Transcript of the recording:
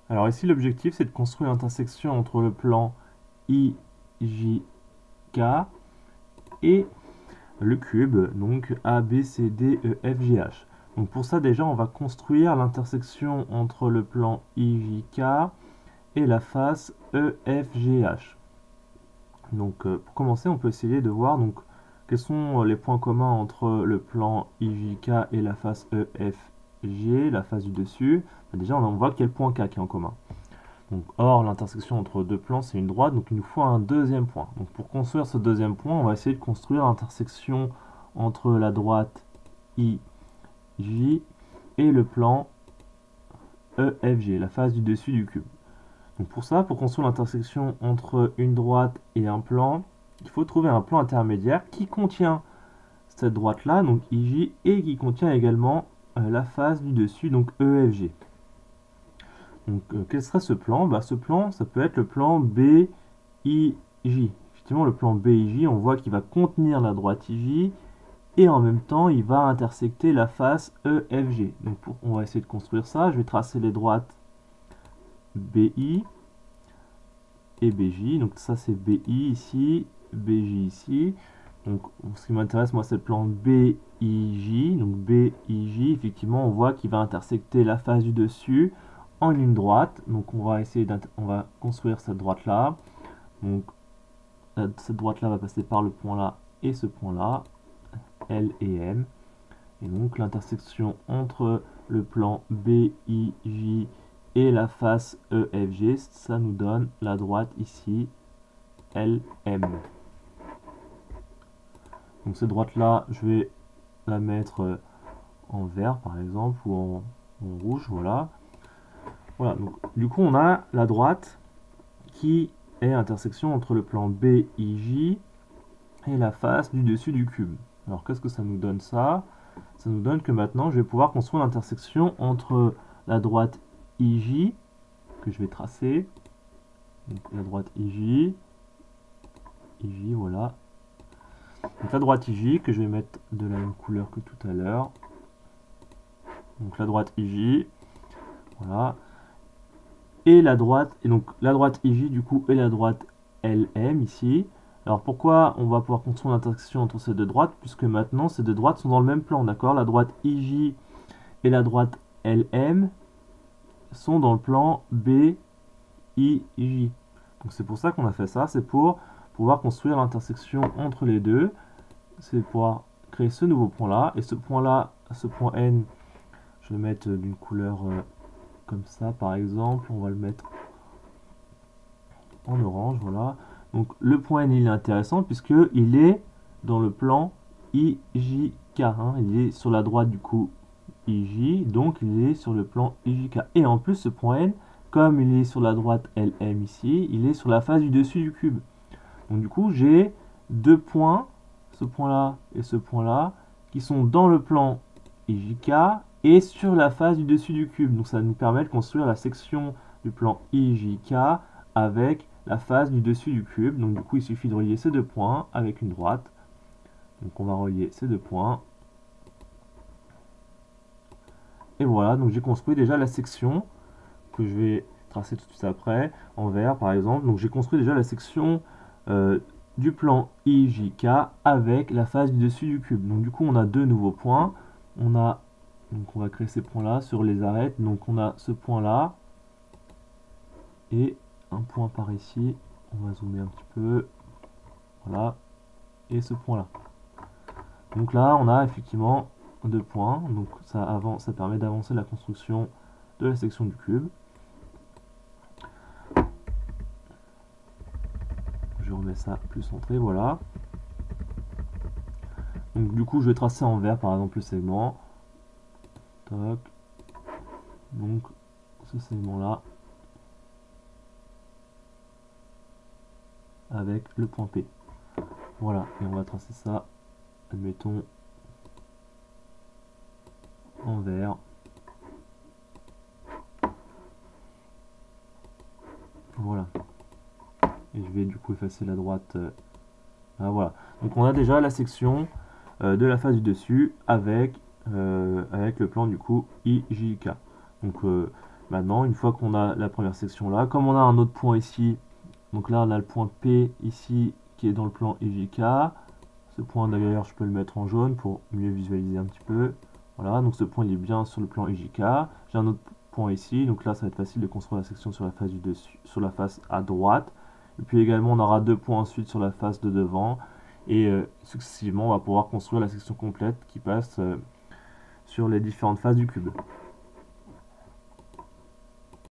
Alors ici, l'objectif, c'est de construire l'intersection entre le plan IJK et le cube, donc A, B, C, D, E, F, G, H. Donc pour ça, déjà, on va construire l'intersection entre le plan IJK et la face EFGH. Donc pour commencer, on peut essayer de voir donc, quels sont les points communs entre le plan IJK et la face EFG, la face du dessus. Déjà, on voit quel point K qui est en commun. Donc, or, l'intersection entre deux plans, c'est une droite, donc il nous faut un deuxième point. Donc pour construire ce deuxième point, on va essayer de construire l'intersection entre la droite IJ et le plan EFG, la face du dessus du cube. Donc pour ça, pour construire l'intersection entre une droite et un plan, il faut trouver un plan intermédiaire qui contient cette droite-là, donc IJ, et qui contient également la face du dessus, donc EFG. Donc quel serait ce plan? Ce plan, ça peut être le plan BIJ. Effectivement, le plan BIJ, on voit qu'il va contenir la droite IJ, et en même temps, il va intersecter la face EFG. Donc on va essayer de construire ça. Je vais tracer les droites BI et BJ. Donc ça c'est BI ici, BJ ici. Donc ce qui m'intéresse moi c'est le plan BIJ. Donc BIJ, effectivement on voit qu'il va intersecter la face du dessus en une droite. Donc on va essayer on va construire cette droite là. Donc cette droite là va passer par le point là et ce point là, L et M. Et donc l'intersection entre le plan BIJ et la face EFG, ça nous donne la droite ici, LM. Donc cette droite-là, je vais la mettre en vert par exemple, ou en rouge, voilà. Voilà, donc du coup on a la droite qui est intersection entre le plan BIJ et la face du dessus du cube. Alors qu'est-ce que ça nous donne ça? Ça nous donne que maintenant je vais pouvoir construire l'intersection entre la droite IJ, que je vais tracer, donc la droite IJ, voilà. Donc la droite IJ, que je vais mettre de la même couleur que tout à l'heure. Donc la droite IJ, voilà. Et la droite IJ du coup, et la droite LM ici. Alors pourquoi on va pouvoir construire l'intersection entre ces deux droites? Puisque maintenant ces deux droites sont dans le même plan, d'accord? La droite IJ et la droite LM sont dans le plan BIJ. Donc c'est pour ça qu'on a fait ça, c'est pour pouvoir construire l'intersection entre les deux. C'est pour pouvoir créer ce nouveau point là. Et ce point là, ce point N, je vais le mettre d'une couleur comme ça par exemple. On va le mettre en orange, voilà. Donc le point N il est intéressant puisque il est dans le plan IJK. Hein. Il est sur la droite du coup IJ, donc il est sur le plan IJK. Et en plus ce point N, comme il est sur la droite LM ici, il est sur la face du dessus du cube. Donc du coup j'ai deux points, ce point là et ce point là, qui sont dans le plan IJK et sur la face du dessus du cube. Donc ça nous permet de construire la section du plan IJK avec la face du dessus du cube. Donc du coup il suffit de relier ces deux points avec une droite. Donc on va relier ces deux points. Et voilà, donc j'ai construit déjà la section que je vais tracer tout de suite après, en vert par exemple. Donc j'ai construit déjà la section du plan IJK avec la face du dessus du cube. Donc du coup on a deux nouveaux points. On va créer ces points là sur les arêtes. Donc on a ce point là et un point par ici. On va zoomer un petit peu. Voilà. Et ce point là. Donc là on a effectivement deux points. Donc ça permet d'avancer la construction de la section du cube. Je remets ça plus centré, voilà. Donc du coup je vais tracer en vert par exemple le segment. Toc. Donc ce segment là avec le point P. Voilà, et on va tracer ça, admettons, en vert. Voilà. Et je vais du coup effacer la droite. Ah, voilà. Donc on a déjà la section de la face du dessus avec le plan du coup IJK. Donc Maintenant, une fois qu'on a la première section là, comme on a un autre point ici, donc là on a le point P ici qui est dans le plan IJK. Ce point d'ailleurs je peux le mettre en jaune pour mieux visualiser un petit peu. Voilà, donc ce point il est bien sur le plan IJK. J'ai un autre point ici, donc là ça va être facile de construire la section sur la face du dessus, sur la face à droite. Et puis également on aura deux points ensuite sur la face de devant. Et successivement on va pouvoir construire la section complète qui passe sur les différentes faces du cube.